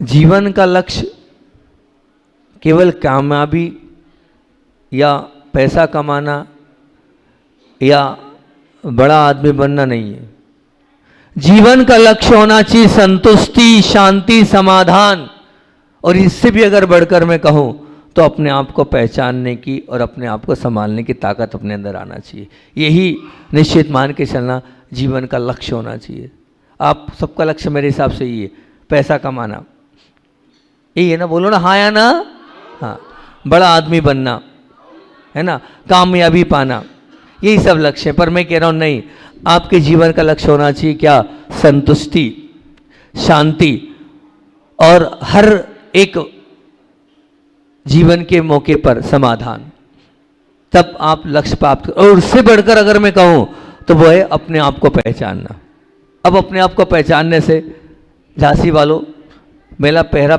जीवन का लक्ष्य केवल कामयाबी या पैसा कमाना या बड़ा आदमी बनना नहीं है। जीवन का लक्ष्य होना चाहिए संतुष्टि, शांति, समाधान। और इससे भी अगर बढ़कर मैं कहूँ तो अपने आप को पहचानने की और अपने आप को संभालने की ताकत अपने अंदर आना चाहिए। यही निश्चित मान के चलना जीवन का लक्ष्य होना चाहिए। आप सबका लक्ष्य मेरे हिसाब से ये है, पैसा कमाना, यही है ना? बोलो ना, हाँ या ना? हाँ। बड़ा आदमी बनना है ना, कामयाबी पाना, यही सब लक्ष्य है। पर मैं कह रहा हूँ नहीं, आपके जीवन का लक्ष्य होना चाहिए क्या? संतुष्टि, शांति और हर एक जीवन के मौके पर समाधान। तब आप लक्ष्य प्राप्त। और उससे बढ़कर अगर मैं कहूँ तो वो है अपने आप को पहचानना। अब अपने आप को पहचानने से झांसी वालों, मेरा पहला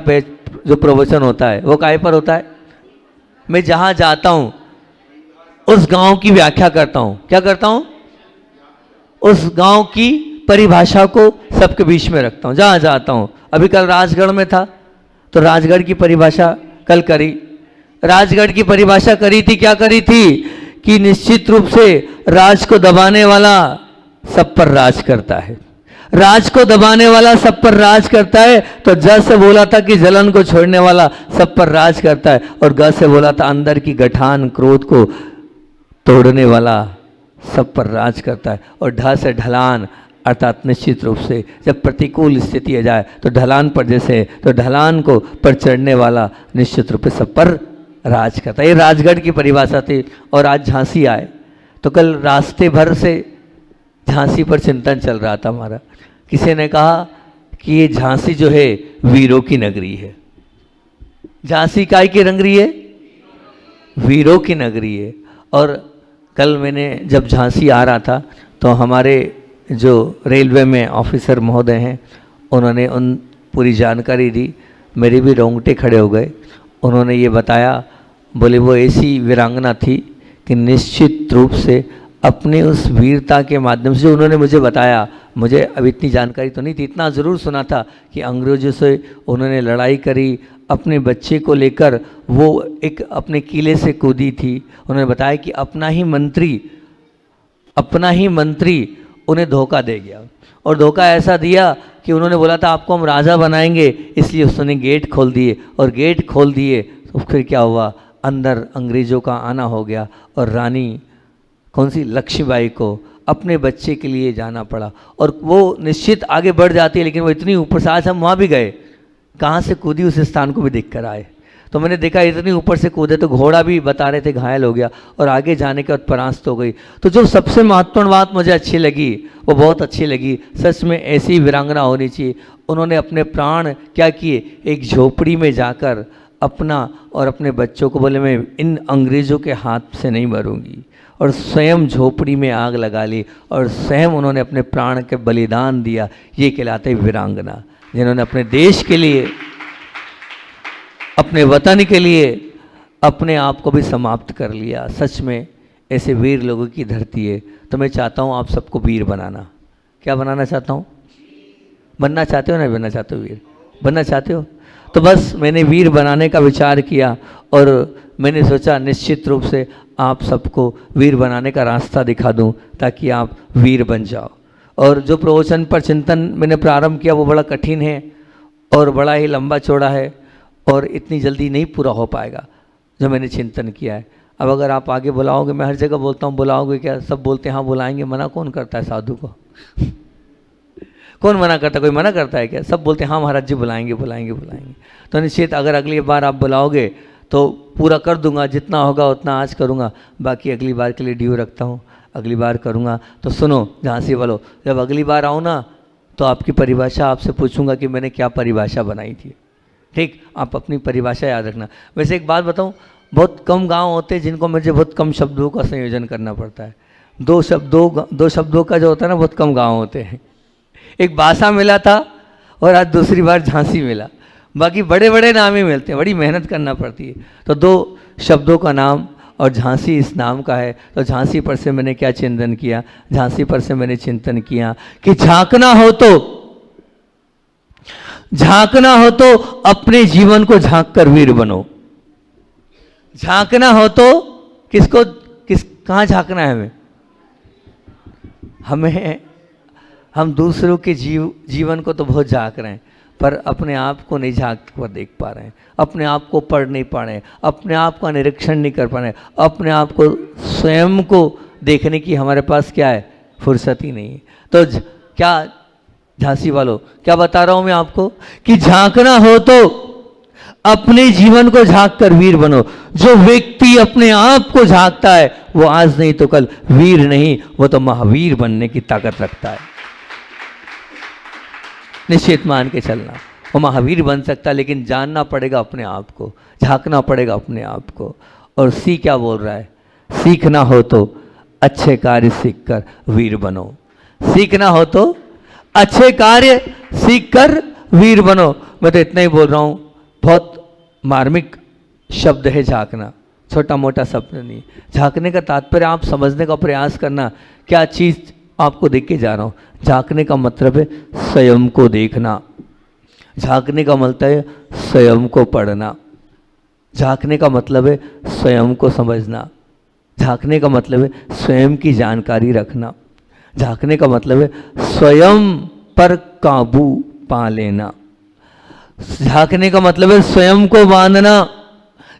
जो प्रवचन होता है वो काहे पर होता है? मैं जहाँ जाता हूँ उस गांव की व्याख्या करता हूँ। क्या करता हूँ? उस गांव की परिभाषा को सबके बीच में रखता हूँ जहाँ जाता हूँ। अभी कल राजगढ़ में था तो राजगढ़ की परिभाषा कल करी। राजगढ़ की परिभाषा करी थी, क्या करी थी? कि निश्चित रूप से राज को दबाने वाला सब पर राज करता है। राज को दबाने वाला सब पर राज करता है। तो ज से बोला था कि जलन को छोड़ने वाला सब पर राज करता है, और ग से बोला था अंदर की गठान क्रोध को तोड़ने वाला सब पर राज करता है। और ढ से ढलान, अर्थात निश्चित रूप से जब प्रतिकूल स्थिति आ जाए तो ढलान पर, जैसे तो ढलान को पर चढ़ने वाला निश्चित रूप से सब पर राज करता है। ये राजगढ़ की परिभाषा थी। और आज झांसी आए तो कल रास्ते भर से झांसी पर चिंतन चल रहा था हमारा। किसी ने कहा कि ये झांसी जो है वीरों की नगरी है। झांसी काय की नगरी है? वीरों की नगरी है। और कल मैंने जब झांसी आ रहा था तो हमारे जो रेलवे में ऑफिसर महोदय हैं उन्होंने उन पूरी जानकारी दी। मेरे भी रोंगटे खड़े हो गए। उन्होंने ये बताया, बोले वो ऐसी वीरांगना थी कि निश्चित रूप से अपने उस वीरता के माध्यम से, जो उन्होंने मुझे बताया, मुझे अब इतनी जानकारी तो नहीं थी, इतना ज़रूर सुना था कि अंग्रेज़ों से उन्होंने लड़ाई करी, अपने बच्चे को लेकर वो एक अपने किले से कूदी थी। उन्होंने बताया कि अपना ही मंत्री उन्हें धोखा दे गया, और धोखा ऐसा दिया कि उन्होंने बोला था आपको हम राजा बनाएंगे, इसलिए उसने गेट खोल दिए। और गेट खोल दिए तो फिर क्या हुआ? अंदर अंग्रेज़ों का आना हो गया और रानी कौन सी, लक्ष्मीबाई को अपने बच्चे के लिए जाना पड़ा। और वो निश्चित आगे बढ़ जाती है, लेकिन वो इतनी ऊपर से, आज हम वहाँ भी गए, कहाँ से कूदी उस स्थान को भी देख कर आए तो मैंने देखा इतनी ऊपर से कूदे तो घोड़ा भी बता रहे थे घायल हो गया, और आगे जाने के बाद परास्त हो गई। तो जो सबसे महत्वपूर्ण बात मुझे अच्छी लगी, वो बहुत अच्छी लगी, सच में ऐसी वीरांगना होनी चाहिए। उन्होंने अपने प्राण क्या किए? एक झोपड़ी में जाकर अपना और अपने बच्चों को बोले मैं इन अंग्रेज़ों के हाथ से नहीं मरूंगी, और स्वयं झोपड़ी में आग लगा ली और स्वयं उन्होंने अपने प्राण के बलिदान दिया। ये कहलाते वीरांगना, जिन्होंने अपने देश के लिए, अपने वतन के लिए अपने आप को भी समाप्त कर लिया। सच में ऐसे वीर लोगों की धरती है। तो मैं चाहता हूँ आप सबको वीर बनाना। क्या बनाना चाहता हूँ? बनना चाहते हो ना? बनना चाहते हो? वीर बनना चाहते हो? तो बस मैंने वीर बनाने का विचार किया, और मैंने सोचा निश्चित रूप से आप सबको वीर बनाने का रास्ता दिखा दूं ताकि आप वीर बन जाओ। और जो प्रवचन पर चिंतन मैंने प्रारंभ किया वो बड़ा कठिन है और बड़ा ही लंबा चौड़ा है, और इतनी जल्दी नहीं पूरा हो पाएगा जो मैंने चिंतन किया है। अब अगर आप आगे बुलाओगे, मैं हर जगह बोलता हूँ बुलाओगे क्या? सब बोलते हैं हाँ बुलाएंगे। मना कौन करता है साधु को? कौन मना करता है? कोई मना करता है क्या? सब बोलते हैं हाँ महाराज जी बुलाएंगे बुलाएंगे बुलाएंगे। तो निश्चित अगर अगली बार आप बुलाओगे तो पूरा कर दूंगा, जितना होगा उतना आज करूँगा, बाकी अगली बार के लिए ड्यू रखता हूँ, अगली बार करूँगा। तो सुनो झांसी वालों, जब अगली बार आऊँ ना तो आपकी परिभाषा आपसे पूछूंगा कि मैंने क्या परिभाषा बनाई थी। ठीक, आप अपनी परिभाषा याद रखना। वैसे एक बात बताऊँ, बहुत कम गांव होते हैं जिनको मुझे बहुत कम शब्दों का संयोजन करना पड़ता है। दो शब्दों का जो होता है ना, बहुत कम गांव होते हैं। एक बासा मिला था और आज दूसरी बार झांसी मिला, बाकी बड़े बड़े नाम ही मिलते हैं, बड़ी मेहनत करना पड़ती है। तो दो शब्दों का नाम, और झांसी इस नाम का है। तो झांसी पर से मैंने क्या चिंतन किया? झांसी पर से मैंने चिंतन किया कि झांकना हो तो झांकना हो तो अपने जीवन को झांक कर वीर बनो। झांकना हो तो कहाँ झांकना है हम दूसरों के जीवन को तो बहुत झांक रहे हैं, पर अपने आप को नहीं झांक कर देख पा रहे हैं, अपने आप को पढ़ नहीं पा रहे हैं, अपने आप का निरीक्षण नहीं कर पा रहे हैं, अपने आप को स्वयं को देखने की हमारे पास क्या है, फुर्सत ही नहीं है। तो क्या झांसी वालों, क्या बता रहा हूं मैं आपको कि झांकना हो तो अपने जीवन को झांक कर वीर बनो। जो व्यक्ति अपने आप को झांकता है वो आज नहीं तो कल वीर नहीं, वो तो महावीर बनने की ताकत रखता है। निश्चित मान के चलना, वो महावीर बन सकता है, लेकिन जानना पड़ेगा अपने आप को, झांकना पड़ेगा अपने आप को। और सी क्या बोल रहा है, सीखना हो तो अच्छे कार्य सीखकर वीर बनो। सीखना हो तो अच्छे कार्य सीखकर वीर बनो। मैं तो इतना ही बोल रहा हूं, बहुत मार्मिक शब्द है झांकना, छोटा मोटा शब्द नहीं। झांकने का तात्पर्य आप समझने का प्रयास करना, क्या चीज़ आपको देख के जा रहा हूँ। झांकने का मतलब है स्वयं को देखना, झांकने का मतलब है स्वयं को पढ़ना, झांकने का मतलब है स्वयं को समझना, झांकने का मतलब है स्वयं की जानकारी रखना, झांकने का मतलब है स्वयं पर काबू पा लेना, झांकने का मतलब है स्वयं को बांधना,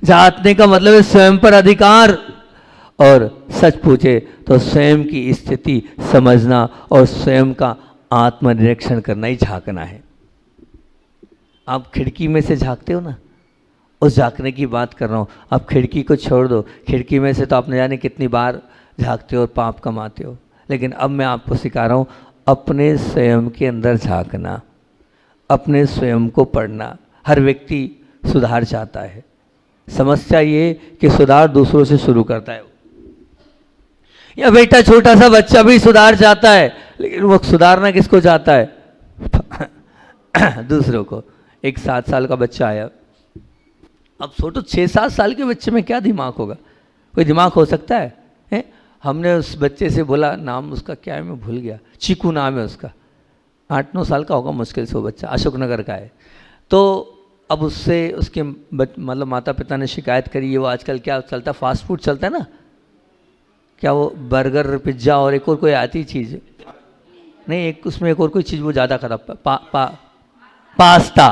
झांकने का मतलब है स्वयं पर अधिकार, और सच पूछे तो स्वयं की स्थिति समझना और स्वयं का आत्मनिरीक्षण करना ही झांकना है। आप खिड़की में से झांकते हो ना, उस झांकने की बात कर रहा हूँ। आप खिड़की को छोड़ दो, खिड़की में से तो आप न जाने कितनी बार झांकते हो और पाप कमाते हो, लेकिन अब मैं आपको सिखा रहा हूँ अपने स्वयं के अंदर झांकना, अपने स्वयं को पढ़ना। हर व्यक्ति सुधार चाहता है, समस्या ये कि सुधार दूसरों से शुरू करता है। या बेटा छोटा सा बच्चा भी सुधार चाहता है, लेकिन वो सुधारना किसको चाहता है, दूसरों को। एक 7 साल का बच्चा आया, अब सोचो 6-7 साल के बच्चे में क्या दिमाग होगा, कोई दिमाग हो सकता है? हमने उस बच्चे से बोला, नाम उसका क्या है मैं भूल गया, चीकू नाम है उसका, 8-9 साल का होगा मुश्किल से वो बच्चा, अशोकनगर का है। तो अब उससे उसके मतलब माता पिता ने शिकायत करी, वो आजकल क्या चलता है, फास्ट फूड चलता है ना, क्या वो बर्गर पिज्ज़ा और एक और कोई आती चीज़ नहीं, एक उसमें एक और कोई चीज़ वो ज़्यादा खराब पास्ता।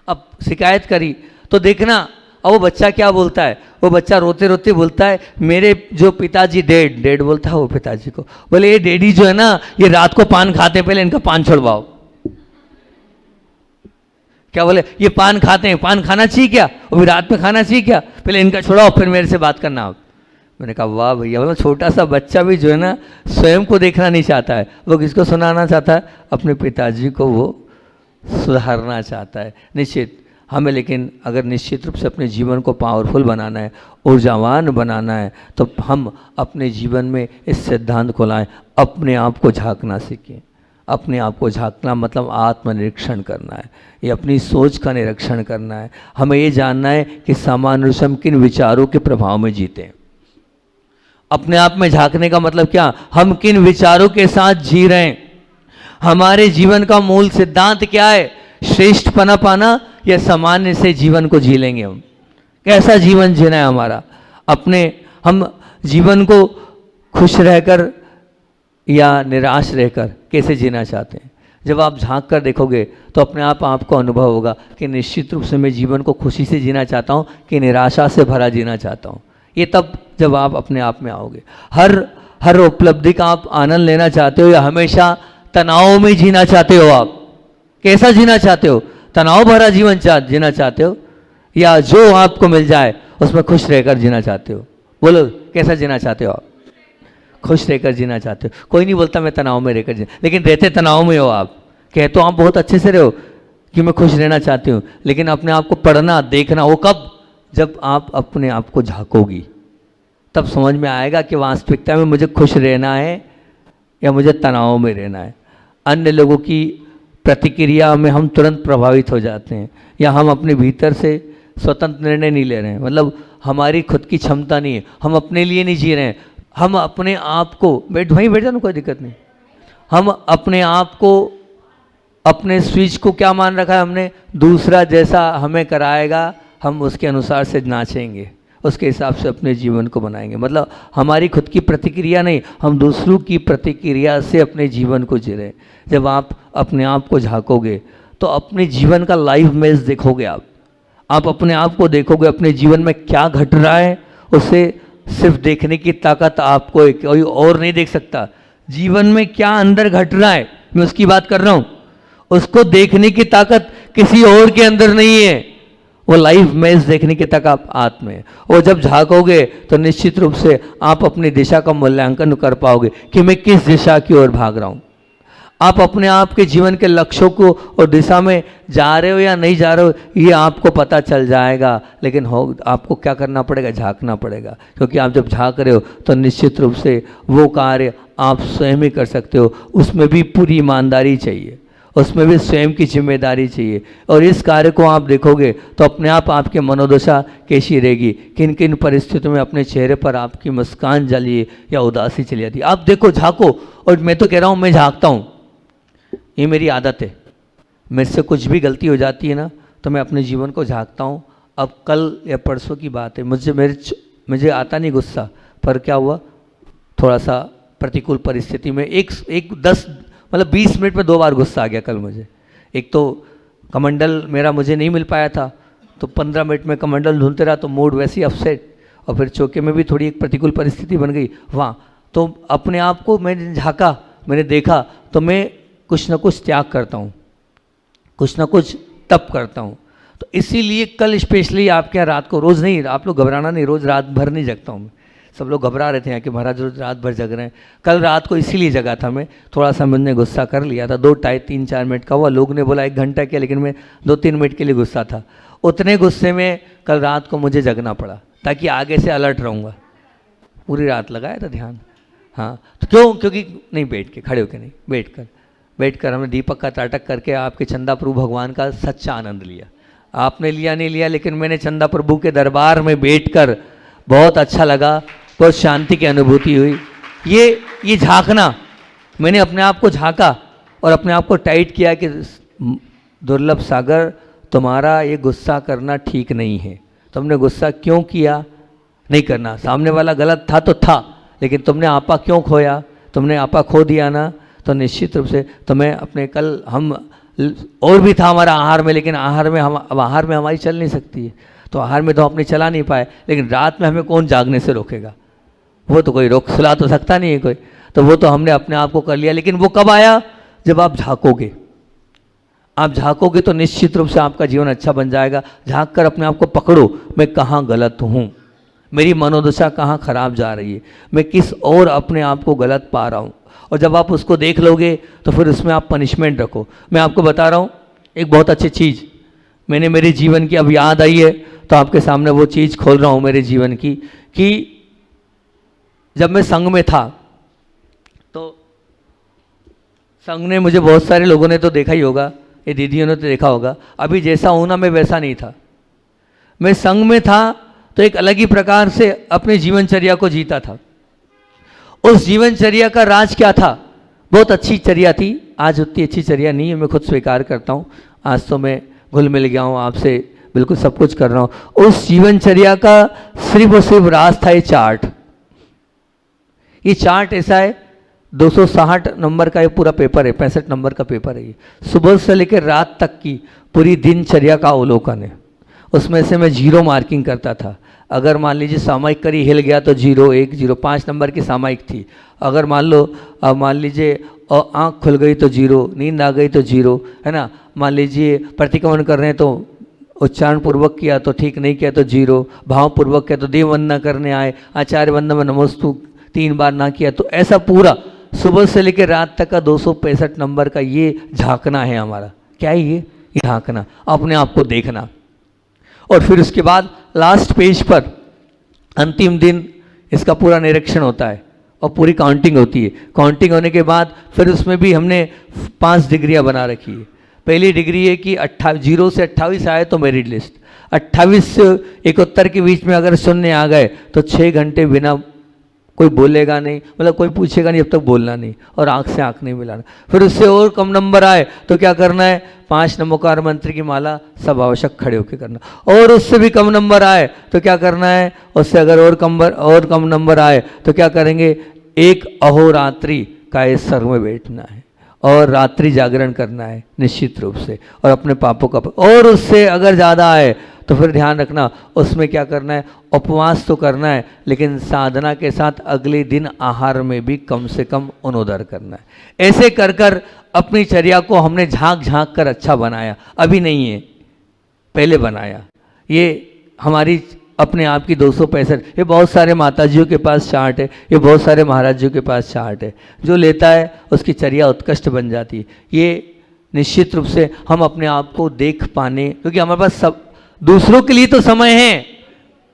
अब शिकायत करी तो देखना, अब वो बच्चा क्या बोलता है, वो बच्चा रोते रोते बोलता है मेरे जो पिताजी डेड बोलता है वो पिताजी को, बोले ये डैडी जो है ना ये रात को पान खाते हैं, पहले इनका पान छुड़वाओ। क्या बोले, ये पान खाते हैं, पान खाना चाहिए क्या, वो भी रात में खाना चाहिए क्या, पहले इनका छुड़ाओ फिर मेरे से बात करना आप। मैंने कहा वाह भैया, मतलब छोटा सा बच्चा भी जो है ना स्वयं को देखना नहीं चाहता है, वो किसको सुनाना चाहता है, अपने पिताजी को वो सुधारना चाहता है। निश्चित हमें, लेकिन अगर निश्चित रूप से अपने जीवन को पावरफुल बनाना है, ऊर्जावान बनाना है, तो हम अपने जीवन में इस सिद्धांत को लाएं, अपने आप को झांकना सीखें। अपने आप को झांकना मतलब आत्मनिरीक्षण करना है, ये अपनी सोच का निरीक्षण करना है। हमें ये जानना है कि सामान्य रूप से हम किन विचारों के प्रभाव में जीते हैं। अपने आप में झांकने का मतलब क्या, हम किन विचारों के साथ जी रहे हैं, हमारे जीवन का मूल सिद्धांत क्या है, श्रेष्ठपना पाना या सामान्य से जीवन को जी लेंगे हम, कैसा जीवन जीना है हमारा, अपने हम जीवन को खुश रहकर या निराश रहकर कैसे जीना चाहते हैं। जब आप झांक कर देखोगे तो अपने आप आपको अनुभव होगा कि निश्चित रूप से मैं जीवन को खुशी से जीना चाहता हूँ कि निराशा से भरा जीना चाहता हूँ। ये तब जब आप अपने आप में आओगे। हर उपलब्धि का आप आनंद लेना चाहते हो या हमेशा तनाव में जीना चाहते हो, आप कैसा जीना चाहते हो, तनाव भरा जीवन जीना चाहते हो या जो आपको मिल जाए उसमें खुश रहकर जीना चाहते हो। बोलो कैसा जीना चाहते हो आप, खुश रहकर जीना चाहते हो। कोई नहीं बोलता मैं तनाव में रहकर जीना, लेकिन रहते तनाव में हो आप, कह तो आप बहुत अच्छे से रहो कि मैं खुश रहना चाहती हूँ, लेकिन अपने आप को पढ़ना देखना, वो कब, जब आप अपने आप को झांकोगी तब समझ में आएगा कि वास्तविकता में मुझे खुश रहना है या मुझे तनाव में रहना है। अन्य लोगों की प्रतिक्रिया में हम तुरंत प्रभावित हो जाते हैं या हम अपने भीतर से स्वतंत्र निर्णय नहीं ले रहे हैं, मतलब हमारी खुद की क्षमता नहीं है, हम अपने लिए नहीं जी रहे हैं, हम अपने आप को, वहीं बैठ जाना कोई दिक्कत नहीं, हम अपने आप को अपने स्विच को क्या मान रखा है हमने, दूसरा जैसा हमें कराएगा हम उसके अनुसार से नाचेंगे, उसके हिसाब से अपने जीवन को बनाएंगे। मतलब हमारी खुद की प्रतिक्रिया नहीं, हम दूसरों की प्रतिक्रिया से अपने जीवन को जी रहे हैं। जब आप अपने आप को झांकोगे तो अपने जीवन का लाइव मैच देखोगे। आप अपने आप को देखोगे, अपने जीवन में क्या घट रहा है, उसे सिर्फ देखने की ताकत आपको कोई और नहीं देख सकता। जीवन में क्या अंदर घट रहा है, मैं उसकी बात कर रहा हूँ, उसको देखने की ताकत किसी और के अंदर नहीं है। वो लाइव मैच देखने की ताकत आप में है। और जब झांकोगे तो निश्चित रूप से आप अपनी दिशा का मूल्यांकन कर पाओगे कि मैं किस दिशा की ओर भाग रहा हूँ। आप अपने आप के जीवन के लक्ष्यों को और दिशा में जा रहे हो या नहीं जा रहे हो, ये आपको पता चल जाएगा। लेकिन आपको क्या करना पड़ेगा, झांकना पड़ेगा। क्योंकि आप जब झांक रहे हो तो निश्चित रूप से वो कार्य आप स्वयं ही कर सकते हो। उसमें भी पूरी ईमानदारी चाहिए, उसमें भी स्वयं की जिम्मेदारी चाहिए। और इस कार्य को आप देखोगे तो अपने आप आपकी मनोदशा कैसी रहेगी, किन किन परिस्थितियों में अपने चेहरे पर आपकी मुस्कान जली या उदासी चली जाती है। आप देखो, झांको। और मैं तो कह रहा हूँ, मैं झांकता हूँ, ये मेरी आदत है। मेरे से कुछ भी गलती हो जाती है ना, तो मैं अपने जीवन को झांकता हूँ। अब कल या परसों की बात है, मुझे आता नहीं गुस्सा, पर क्या हुआ, थोड़ा सा प्रतिकूल परिस्थिति में 20 मिनट में 2 बार गुस्सा आ गया कल मुझे। एक तो कमंडल मेरा मुझे नहीं मिल पाया था, तो 15 मिनट में कमंडल ढूंढते रहा, तो मूड वैसे ही अपसेट। और फिर चौके में भी थोड़ी एक प्रतिकूल परिस्थिति बन गई वहाँ। तो अपने आप को मैंने झाँका, मैंने देखा, तो मैं कुछ ना कुछ त्याग करता हूँ, कुछ ना कुछ तप करता हूँ। तो इसीलिए कल स्पेशली आपके यहाँ रात को, रोज़ नहीं, आप लोग घबराना नहीं, रोज़ रात भर नहीं जगता हूँ मैं। सब लोग घबरा रहे थे यहाँ कि महाराज रोज रात भर जग रहे हैं। कल रात को इसीलिए जगा था मैं, थोड़ा सा मैंने गुस्सा कर लिया था। 2-3-4 मिनट का हुआ, लोग ने बोला 1 घंटा किया, लेकिन मैं 2-3 मिनट के लिए गुस्सा था। उतने गुस्से में कल रात को मुझे जगना पड़ा, ताकि आगे से अलर्ट रहूँगा। पूरी रात लगाया था ध्यान। हाँ, तो क्यों, क्योंकि नहीं बैठ के, खड़े होकर नहीं, बैठ कर हमने दीपक का ताटक करके आपके चंदा प्रभु भगवान का सच्चा आनंद लिया। आपने लिया नहीं लिया, लेकिन मैंने चंदा प्रभु के दरबार में बैठकर बहुत अच्छा लगा, बहुत शांति की अनुभूति हुई। ये झांकना, मैंने अपने आप को झांका और अपने आप को टाइट किया कि दुर्लभ सागर, तुम्हारा ये गुस्सा करना ठीक नहीं है। तुमने गुस्सा क्यों किया, नहीं करना। सामने वाला गलत था तो था, लेकिन तुमने आपा क्यों खोया, तुमने आपा खो दिया ना, तो निश्चित रूप से तुम्हें अपने कल हम और भी था हमारा आहार में, लेकिन आहार में हमारी चल नहीं सकती है। तो आहार में तो अपने चला नहीं पाए, लेकिन रात में हमें कौन जागने से रोकेगा, वो तो कोई रोक सुला तो सकता नहीं है कोई। तो वो तो हमने अपने आप को कर लिया। लेकिन वो कब आया, जब आप झांकोगे। आप झांकोगे तो निश्चित रूप से आपका जीवन अच्छा बन जाएगा। झांक कर अपने आप को पकड़ो, मैं कहाँ गलत हूँ, मेरी मनोदशा कहाँ खराब जा रही है, मैं किस और अपने आप को गलत पा रहा हूँ। और जब आप उसको देख लोगे तो फिर उसमें आप पनिशमेंट रखो। मैं आपको बता रहा हूँ एक बहुत अच्छी चीज़, मैंने मेरे जीवन की अब याद आई है, तो आपके सामने वो चीज़ खोल रहा हूँ मेरे जीवन की। कि जब मैं संघ में था, तो संघ ने मुझे, बहुत सारे लोगों ने तो देखा ही होगा, ये दीदियों ने तो देखा होगा, अभी जैसा हूँ ना मैं वैसा नहीं था। मैं संघ में था तो एक अलग ही प्रकार से अपने जीवनचर्या को जीता था। उस जीवनचर्या का राज क्या था, बहुत अच्छी चर्या थी। आज उतनी अच्छी चर्या नहीं है, मैं खुद स्वीकार करता हूँ। आज तो मैं घुल मिल गया हूँ आपसे, बिल्कुल सब कुछ कर रहा हूँ। उस जीवनचर्या का सिर्फ और सिर्फ राज था ये चार्ट। ये चार्ट ऐसा है, 260 नंबर का ये पूरा पेपर है, 65 नंबर का पेपर है ये। सुबह से लेकर रात तक की पूरी दिनचर्या का अवलोकन है। उसमें से मैं 0 मार्किंग करता था। अगर मान लीजिए सामयिक करी हिल गया तो 0, 1, 0, 5 नंबर की सामयिक थी। अगर मान लीजिए आँख खुल गई तो 0, नींद आ गई तो 0, है ना। मान लीजिए प्रतिक्रमण कर रहे हैं तो उच्चारण पूर्वक किया तो ठीक, नहीं किया तो 0, भाव पूर्वक किया तो देव वंदना करने आए, आचार्य वंदना में नमोस्तु 3 बार ना किया, तो ऐसा पूरा सुबह से लेकर रात तक का 265 नंबर का ये झांकना है हमारा। क्या है ये झांकना, अपने आप को देखना। और फिर उसके बाद लास्ट पेज पर अंतिम दिन इसका पूरा निरीक्षण होता है और पूरी काउंटिंग होती है। काउंटिंग होने के बाद फिर उसमें भी हमने 5 डिग्रियां बना रखी है। पहली डिग्री है कि 0 से 28 आए तो मेरिट लिस्ट, 28 से 71 के बीच में अगर शून्य आ गए तो 6 घंटे बिना कोई बोलेगा नहीं, मतलब कोई पूछेगा नहीं, जब तक बोलना नहीं, और आंख से आंख नहीं मिलाना। फिर उससे और कम नंबर आए तो क्या करना है, 5 नमोकार मंत्र की माला सब आवश्यक खड़े होकर करना। और उससे भी कम नंबर आए तो क्या करना है, उससे अगर और कम नंबर आए तो क्या करेंगे, एक अहोरात्रि का इस सर में बैठना है और रात्रि जागरण करना है निश्चित रूप से, और अपने पापों का, और उससे अगर ज़्यादा आए तो फिर ध्यान रखना उसमें क्या करना है, उपवास तो करना है, लेकिन साधना के साथ अगले दिन आहार में भी कम से कम अनोदर करना है। ऐसे कर कर अपनी चर्या को हमने झांक झांक कर अच्छा बनाया, अभी नहीं है, पहले बनाया। ये हमारी अपने आप की 265, ये बहुत सारे माताजियों के पास चार्ट है, ये बहुत सारे महाराजियों के पास चार्ट है। जो लेता है उसकी चर्या उत्कृष्ट बन जाती है। ये निश्चित रूप से हम अपने आप को देख पाने, क्योंकि हमारे पास सब दूसरों के लिए तो समय है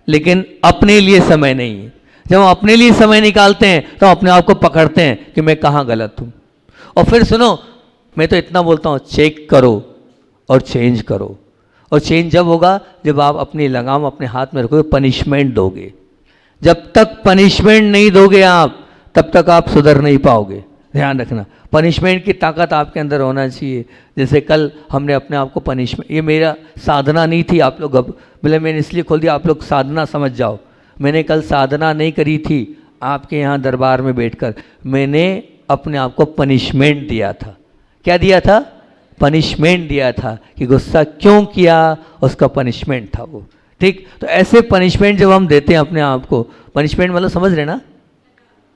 लेकिन अपने लिए समय नहीं है। जब हम अपने लिए समय निकालते हैं तो हम अपने आप को पकड़ते हैं कि मैं कहाँ गलत हूँ। और फिर सुनो, मैं तो इतना बोलता हूँ, चेक करो और चेंज करो। और चेंज जब होगा जब आप अपनी लगाम अपने हाथ में रखोगे, पनिशमेंट दोगे। जब तक पनिशमेंट नहीं दोगे आप, तब तक आप सुधर नहीं पाओगे। ध्यान रखना, पनिशमेंट की ताकत आपके अंदर होना चाहिए। जैसे कल हमने अपने आप को पनिशमेंट, ये मेरा साधना नहीं थी, आप लोग अब बोले मैंने इसलिए खोल दिया, आप लोग साधना समझ जाओ। मैंने कल साधना नहीं करी थी आपके यहाँ दरबार में बैठकर, मैंने अपने आप को पनिशमेंट दिया था। क्या दिया था? पनिशमेंट दिया था कि गुस्सा क्यों किया, उसका पनिशमेंट था वो। ठीक, तो ऐसे पनिशमेंट जब हम देते हैं अपने आप को, पनिशमेंट मतलब समझ रहे ना,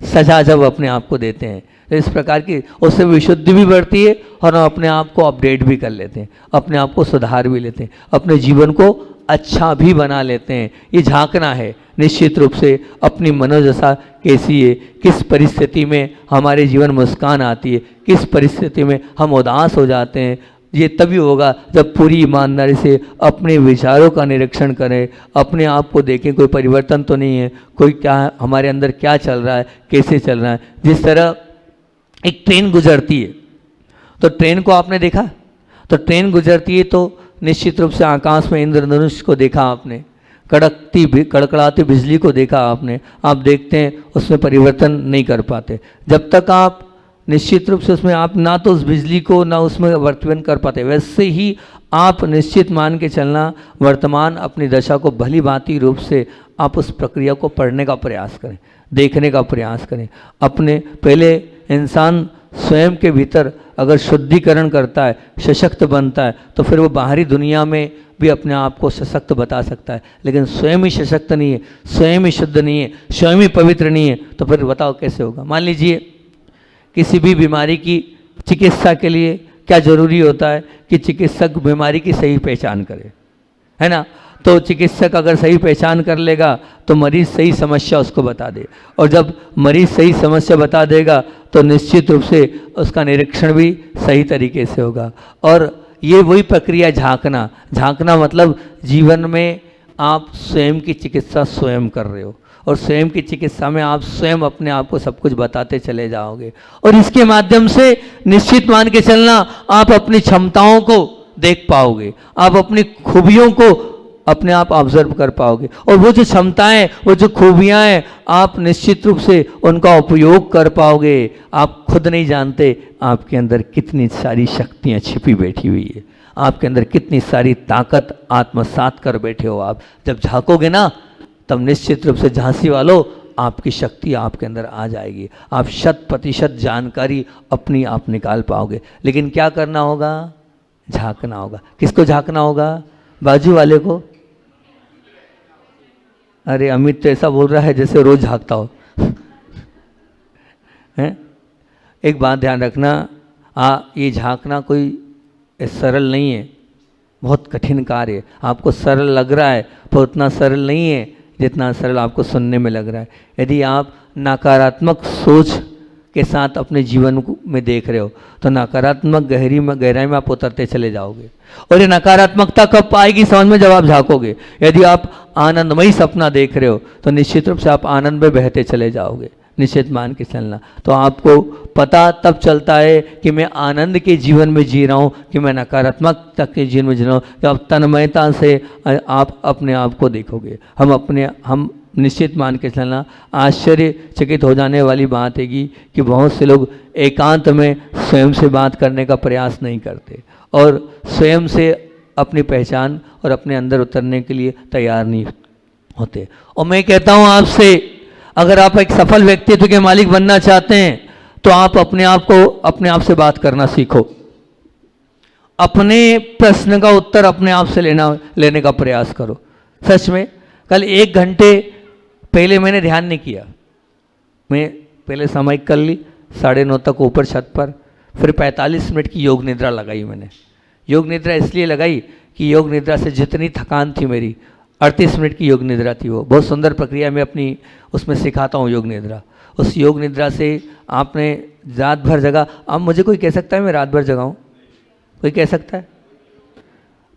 सजा जब अपने आप को देते हैं, तो इस प्रकार की उससे विशुद्धि भी बढ़ती है और हम अपने आप को अपडेट भी कर लेते हैं, अपने आप को सुधार भी लेते हैं, अपने जीवन को अच्छा भी बना लेते हैं। ये झांकना है निश्चित रूप से अपनी मनोदशा कैसी है, किस परिस्थिति में हमारे जीवन मुस्कान आती है, किस परिस्थिति में हम उदास हो जाते हैं। ये तभी होगा जब पूरी ईमानदारी से अपने विचारों का निरीक्षण करें, अपने आप को देखें कोई परिवर्तन तो नहीं है, कोई क्या हमारे अंदर क्या चल रहा है, कैसे चल रहा है। जिस तरह एक ट्रेन गुजरती है, तो ट्रेन को आपने देखा, तो ट्रेन गुजरती है तो निश्चित रूप से आकाश में इंद्रधनुष को देखा आपने, कड़कड़ाती बिजली को देखा आपने। आप देखते हैं उसमें परिवर्तन नहीं कर पाते जब तक आप निश्चित रूप से उसमें आप ना तो उस बिजली को ना उसमें वर्तमान कर पाते। वैसे ही आप निश्चित मान के चलना, वर्तमान अपनी दशा को भली भांति रूप से आप उस प्रक्रिया को पढ़ने का प्रयास करें, देखने का प्रयास करें। अपने पहले इंसान स्वयं के भीतर अगर शुद्धिकरण करता है, सशक्त बनता है, तो फिर वो बाहरी दुनिया में भी अपने आप को सशक्त बता सकता है। लेकिन स्वयं ही सशक्त नहीं है, स्वयं ही शुद्ध नहीं है, स्वयं ही पवित्र नहीं है, तो फिर बताओ कैसे होगा। मान लीजिए किसी भी बीमारी की चिकित्सा के लिए क्या जरूरी होता है कि चिकित्सक बीमारी की सही पहचान करे, है ना। तो चिकित्सक अगर सही पहचान कर लेगा तो मरीज सही समस्या उसको बता दे, और जब मरीज सही समस्या बता देगा तो निश्चित रूप से उसका निरीक्षण भी सही तरीके से होगा। और ये वही प्रक्रिया झांकना। झांकना मतलब जीवन में आप स्वयं की चिकित्सा स्वयं कर रहे हो, और स्वयं की चिकित्सा में आप स्वयं अपने आप को सब कुछ बताते चले जाओगे, और इसके माध्यम से निश्चित मान के चलना आप अपनी क्षमताओं को देख पाओगे, आप अपनी खूबियों को अपने आप ऑब्जर्व कर पाओगे, और वो जो क्षमताएं, वो जो खूबियां हैं, आप निश्चित रूप से उनका उपयोग कर पाओगे। आप खुद नहीं जानते आपके अंदर कितनी सारी शक्तियां छिपी बैठी हुई है, आपके अंदर कितनी सारी ताकत आत्मसात कर बैठे हो आप। जब झांकोगे ना, तब निश्चित रूप से झांसी वालों आपकी शक्ति आपके अंदर आ जाएगी, आप 100% जानकारी अपनी आप निकाल पाओगे। लेकिन क्या करना होगा? झांकना होगा। किसको झांकना होगा? बाजू वाले को। अरे अमित तो ऐसा बोल रहा है जैसे रोज झांकता हो हैं? एक बात ध्यान रखना, ये झांकना कोई सरल नहीं है, बहुत कठिन कार्य है। आपको सरल लग रहा है पर उतना सरल नहीं है जितना सरल आपको सुनने में लग रहा है। यदि आप नकारात्मक सोच के साथ अपने जीवन में देख रहे हो तो नकारात्मक गहराई में आप उतरते चले जाओगे, और ये नकारात्मकता कब आएगी समझ में? जब आप झांकोगे। यदि आप आनंदमयी सपना देख रहे हो तो निश्चित रूप से आप आनंद में बहते चले जाओगे, निश्चित मान के चलना। तो आपको पता तब चलता है कि मैं आनंद के जीवन में जी रहा हूँ कि मैं नकारात्मकता के जीवन में जी रहा हूँ। जब तन्मयता से आप अपने आप को देखोगे, हम निश्चित मान के चलना, आश्चर्यचकित हो जाने वाली बात है कि बहुत से लोग एकांत में स्वयं से बात करने का प्रयास नहीं करते और स्वयं से अपनी पहचान और अपने अंदर उतरने के लिए तैयार नहीं होते। और मैं कहता हूँ आपसे, अगर आप एक सफल व्यक्तित्व के मालिक बनना चाहते हैं तो आप अपने आप से बात करना सीखो। अपने प्रश्न का उत्तर अपने आप से लेने का प्रयास करो। सच में कल 1 घंटे पहले मैंने ध्यान नहीं किया, मैं पहले सामयिक कर ली 9:30 तक ऊपर छत पर, फिर 45 मिनट की योग निद्रा लगाई मैंने। योग निद्रा इसलिए लगाई कि योग निद्रा से जितनी थकान थी मेरी, 38 मिनट की योग निद्रा थी, वो बहुत सुंदर प्रक्रिया मैं अपनी उसमें सिखाता हूँ योग निद्रा। उस योग निद्रा से आपने रात भर जगा। अब मुझे कोई कह सकता है मैं रात भर जगाऊँ? कोई कह सकता है?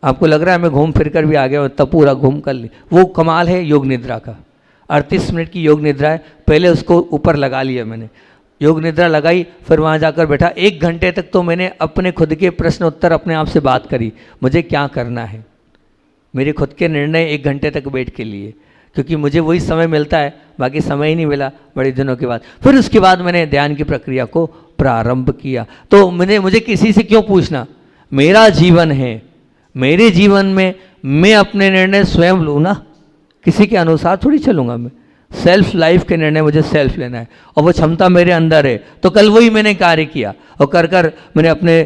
आपको लग रहा है मैं घूम फिर कर भी आ गया, तब पूरा घूम कर ली। वो कमाल है योग निद्रा का। 38 मिनट की योग निद्रा है, पहले उसको ऊपर लगा लिया मैंने, योग निद्रा लगाई, फिर वहाँ जाकर बैठा। 1 घंटे तक तो मैंने अपने खुद के प्रश्न उत्तर अपने आप से बात करी, मुझे क्या करना है, मेरे खुद के निर्णय 1 घंटे तक बैठ के लिए, क्योंकि मुझे वही समय मिलता है, बाकी समय ही नहीं मिला बड़े दिनों के बाद। फिर उसके बाद मैंने ध्यान की प्रक्रिया को प्रारंभ किया। तो मुझे किसी से क्यों पूछना, मेरा जीवन है, मेरे जीवन में मैं अपने निर्णय स्वयं लूँ ना, किसी के अनुसार थोड़ी चलूँगा मैं। सेल्फ लाइफ के निर्णय मुझे सेल्फ लेना है और वो क्षमता मेरे अंदर है। तो कल वही मैंने कार्य किया और कर मैंने अपने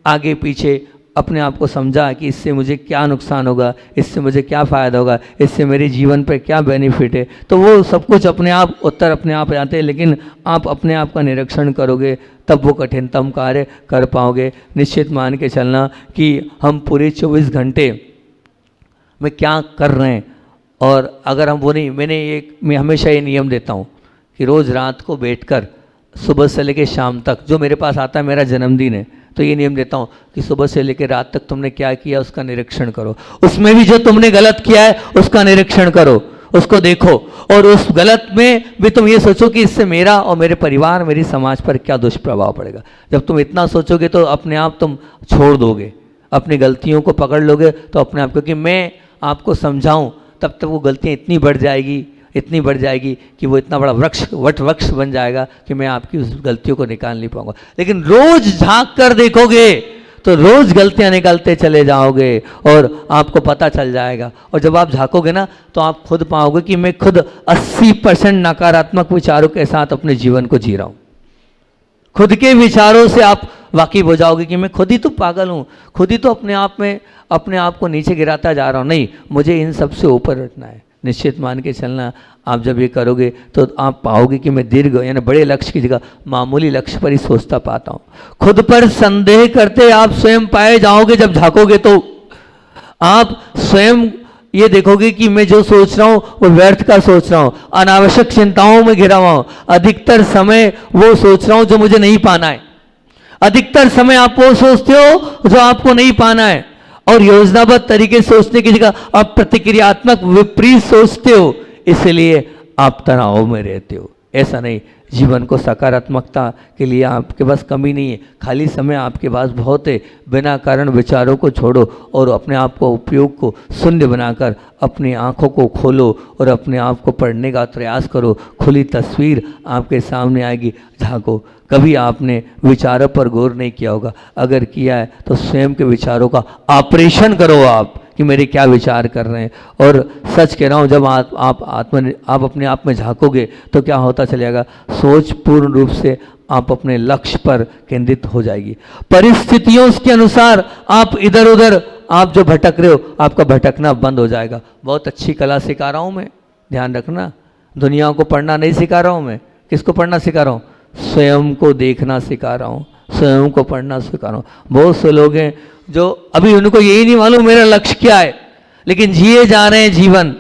आगे पीछे अपने आप को समझा कि इससे मुझे क्या नुकसान होगा, इससे मुझे क्या फ़ायदा होगा, इससे मेरे जीवन पर क्या बेनिफिट है। तो वो सब कुछ अपने आप उत्तर अपने आप आते हैं, लेकिन आप अपने आप का निरीक्षण करोगे तब वो कठिनतम कार्य कर पाओगे। निश्चित मान के चलना कि हम पूरे 24 घंटे में क्या कर रहे हैं, और अगर हम वो नहीं, मैं हमेशा ये नियम देता हूँ कि रोज़ रात को बैठकर सुबह से लेकर शाम तक, जो मेरे पास आता है, मेरा जन्मदिन है तो ये नियम देता हूँ कि सुबह से लेकर रात तक तुमने क्या किया उसका निरीक्षण करो, उसमें भी जो तुमने गलत किया है उसका निरीक्षण करो, उसको देखो, और उस गलत में भी तुम ये सोचो कि इससे मेरा और मेरे परिवार, मेरी समाज पर क्या दुष्प्रभाव पड़ेगा। जब तुम इतना सोचोगे तो अपने आप तुम छोड़ दोगे, अपनी गलतियों को पकड़ लोगे तो अपने आप, क्योंकि मैं आपको समझाऊं तब तक वो गलतियाँ इतनी बढ़ जाएगी कि वो इतना बड़ा वट वृक्ष बन जाएगा कि मैं आपकी उस गलतियों को निकाल नहीं पाऊंगा। लेकिन रोज झांक कर देखोगे तो रोज गलतियां निकालते चले जाओगे और आपको पता चल जाएगा। और जब आप झांकोगे ना तो आप खुद पाओगे कि मैं खुद 80% नकारात्मक विचारों के साथ अपने जीवन को जी रहा हूँ। खुद के विचारों से आप वाकिफ हो जाओगे कि मैं खुद ही तो पागल हूँ, खुद ही तो अपने आप को नीचे गिराता जा रहा हूँ। नहीं, मुझे इन सब से ऊपर उठना है। निश्चित मान के चलना, आप जब ये करोगे तो आप पाओगे कि मैं दीर्घ यानी बड़े लक्ष्य की जगह मामूली लक्ष्य पर ही सोचता पाता हूँ। खुद पर संदेह करते आप स्वयं पाए जाओगे। जब झांकोगे तो आप स्वयं ये देखोगे कि मैं जो सोच रहा हूँ वो व्यर्थ का सोच रहा हूँ, अनावश्यक चिंताओं में घिरा हुआ हूँ। अधिकतर समय वो सोच रहा हूँ जो मुझे नहीं पाना है। अधिकतर समय आप वो सोचते हो जो आपको नहीं पाना है, और योजनाबद्ध तरीके से सोचने की जगह आप प्रतिक्रियात्मक विपरीत सोचते हो, इसलिए आप तनाव में रहते हो। ऐसा नहीं, जीवन को सकारात्मकता के लिए आपके पास कमी नहीं है, खाली समय आपके पास बहुत है। बिना कारण विचारों को छोड़ो और अपने आप को उपयोग को शून्य बनाकर अपनी आँखों को खोलो और अपने आप को पढ़ने का प्रयास करो। खुली तस्वीर आपके सामने आएगी, झांको। कभी आपने विचारों पर गौर नहीं किया होगा, अगर किया है तो स्वयं के विचारों का ऑपरेशन करो आप कि मेरे क्या विचार कर रहे हैं। और सच कह रहा हूँ, जब आप अपने आप में झांकोगे तो क्या होता चलेगा, सोच पूर्ण रूप से आप अपने लक्ष्य पर केंद्रित हो जाएगी। परिस्थितियों के अनुसार आप इधर उधर आप जो भटक रहे हो, आपका भटकना बंद हो जाएगा। बहुत अच्छी कला सिखा रहा हूँ मैं, ध्यान रखना। दुनिया को पढ़ना नहीं सिखा रहा हूँ मैं, किसको पढ़ना सिखा रहा हूँ? स्वयं को देखना सिखा रहा हूँ, स्वयं को पढ़ना सिखा रहा हूँ। बहुत से लोग हैं जो अभी उनको यही नहीं मालूम मेरा लक्ष्य क्या है, लेकिन जिए जा रहे हैं जीवन।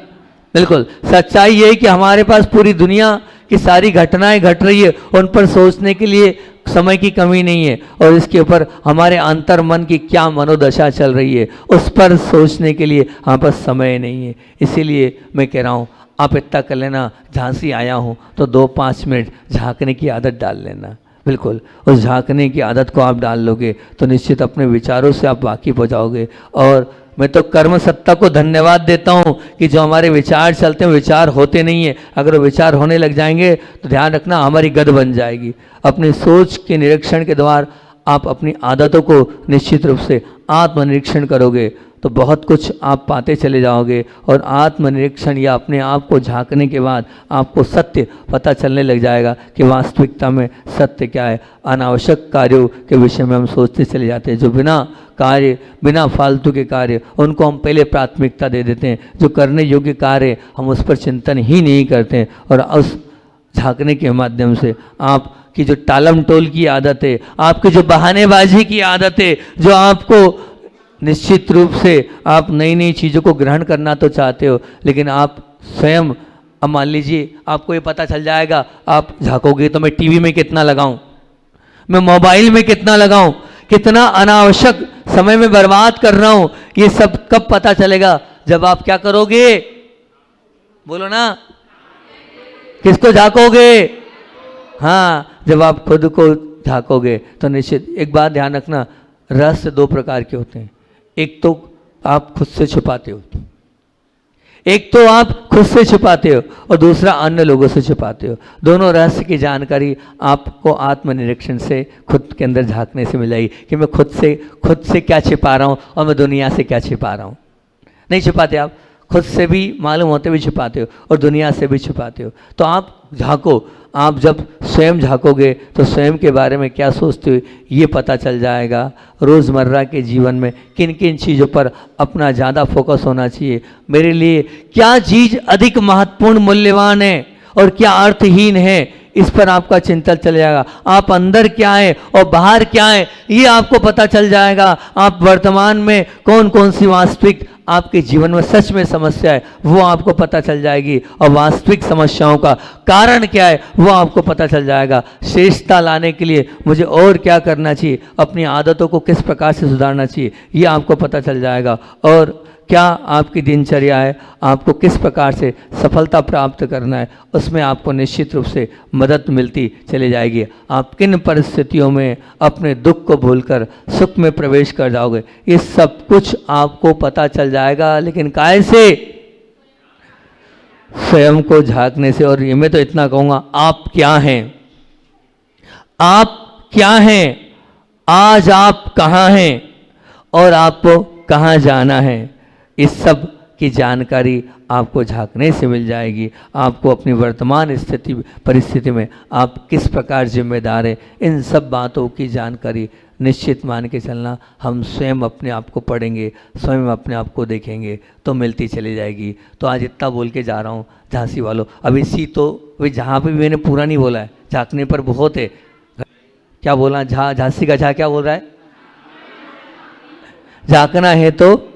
बिल्कुल सच्चाई ये है कि हमारे पास पूरी दुनिया की सारी घटनाएं घट रही है, उन पर सोचने के लिए समय की कमी नहीं है, और इसके ऊपर हमारे अंतर मन की क्या मनोदशा चल रही है उस पर सोचने के लिए हमारे पास समय नहीं है। इसीलिए मैं कह रहा हूँ, आप इतना कर लेना, झांसी आया हूँ तो 2-5 मिनट झांकने की आदत डाल लेना। बिल्कुल उस झांकने की आदत को आप डाल लोगे तो निश्चित अपने विचारों से आप वाकिफ हो जाओगे। और मैं तो कर्म सत्ता को धन्यवाद देता हूँ कि जो हमारे विचार चलते हैं विचार होते नहीं है। अगर वो विचार होने लग जाएंगे तो ध्यान रखना हमारी गद बन जाएगी। अपनी सोच के निरीक्षण के द्वारा आप अपनी आदतों को निश्चित रूप से आत्मनिरीक्षण करोगे तो बहुत कुछ आप पाते चले जाओगे। और आत्मनिरीक्षण या अपने आप को झांकने के बाद आपको सत्य पता चलने लग जाएगा कि वास्तविकता में सत्य क्या है। अनावश्यक कार्यों के विषय में हम सोचते चले जाते हैं, जो बिना फालतू के कार्य उनको हम पहले प्राथमिकता दे देते हैं। जो करने योग्य कार्य हम उस पर चिंतन ही नहीं करते। और उस झांकने के माध्यम से आपकी जो टालम टोल की आदत है, आपकी जो बहानेबाजी की आदत है, जो आपको निश्चित रूप से आप नई नई चीज़ों को ग्रहण करना तो चाहते हो, लेकिन आप स्वयं, अब मान लीजिए आपको ये पता चल जाएगा, आप झांकोगे तो मैं टीवी में कितना लगाऊं, मैं मोबाइल में कितना लगाऊं, कितना अनावश्यक समय में बर्बाद कर रहा हूं। ये सब कब पता चलेगा? जब आप क्या करोगे? बोलो ना, किसको झांकोगे? हाँ, जब आप खुद को झांकोगे तो निश्चित। एक बात ध्यान रखना, रहस्य दो प्रकार के होते हैं। एक तो आप खुद से छुपाते हो, और दूसरा अन्य लोगों से छुपाते हो। दोनों रहस्य की जानकारी आपको आत्मनिरीक्षण से खुद के अंदर झांकने से मिल जाएगी कि मैं खुद से क्या छिपा रहा हूँ और मैं दुनिया से क्या छिपा रहा हूँ। नहीं छिपाते, आप खुद से भी मालूम होते हुए छिपाते हो और दुनिया से भी छिपाते हो। तो आप झांको, आप जब स्वयं झांकोगे तो स्वयं के बारे में क्या सोचते हो ये पता चल जाएगा। रोज़मर्रा के जीवन में किन किन चीज़ों पर अपना ज़्यादा फोकस होना चाहिए, मेरे लिए क्या चीज़ अधिक महत्वपूर्ण मूल्यवान है और क्या अर्थहीन है, इस पर आपका चिंतन चल जाएगा। आप अंदर क्या है और बाहर क्या है ये आपको पता चल जाएगा। आप वर्तमान में कौन कौन सी वास्तविक आपके जीवन में सच में समस्या है वो आपको पता चल जाएगी, और वास्तविक समस्याओं का कारण क्या है वो आपको पता चल जाएगा। श्रेष्ठता लाने के लिए मुझे और क्या करना चाहिए, अपनी आदतों को किस प्रकार से सुधारना चाहिए ये आपको पता चल जाएगा। और क्या आपकी दिनचर्या है, आपको किस प्रकार से सफलता प्राप्त करना है, उसमें आपको निश्चित रूप से मदद मिलती चली जाएगी। आप किन परिस्थितियों में अपने दुख को भूलकर सुख में प्रवेश कर जाओगे ये सब कुछ आपको पता चल जाएगा। लेकिन कैसे? स्वयं को झांकने से। और ये मैं तो इतना कहूँगा, आप क्या हैं, आप क्या हैं, आज आप कहाँ हैं और आपको कहाँ जाना है, इस सब की जानकारी आपको झांकने से मिल जाएगी। आपको अपनी वर्तमान परिस्थिति में आप किस प्रकार जिम्मेदार हैं, इन सब बातों की जानकारी निश्चित मान के चलना। हम स्वयं अपने आप को पढ़ेंगे, स्वयं अपने आप को देखेंगे तो मिलती चली जाएगी। तो आज इतना बोल के जा रहा हूँ झांसी वालों। अब इसी तो वही जहाँ पे भी मैंने पूरा नहीं बोला है, झांकने पर बहुत है। क्या बोला? झांसी का झा क्या बोल रहा है? झांकना है तो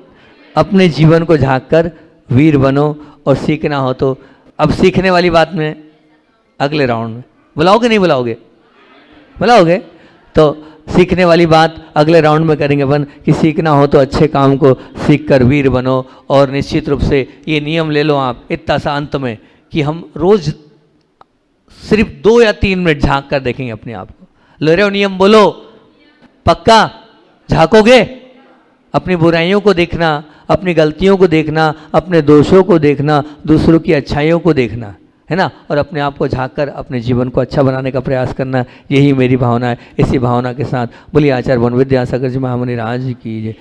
अपने जीवन को झांककर वीर बनो, और सीखना हो तो अब सीखने वाली बात में अगले राउंड में बुलाओगे, नहीं बुलाओगे? बुलाओगे तो सीखने वाली बात अगले राउंड में करेंगे अपन कि सीखना हो तो अच्छे काम को सीख कर वीर बनो। और निश्चित रूप से ये नियम ले लो आप इतना सा अंत में कि हम रोज सिर्फ 2 या 3 मिनट झांक कर देखेंगे अपने आप को। ले रहे हो नियम? बोलो पक्का झांकोगे? अपनी बुराइयों को देखना, अपनी गलतियों को देखना, अपने दोषों को देखना, दूसरों की अच्छाइयों को देखना, है ना, और अपने आप को झांक कर अपने जीवन को अच्छा बनाने का प्रयास करना। यही मेरी भावना है। इसी भावना के साथ बोलिए आचार्य वन विद्यासागर जी महामुनि राज की जय।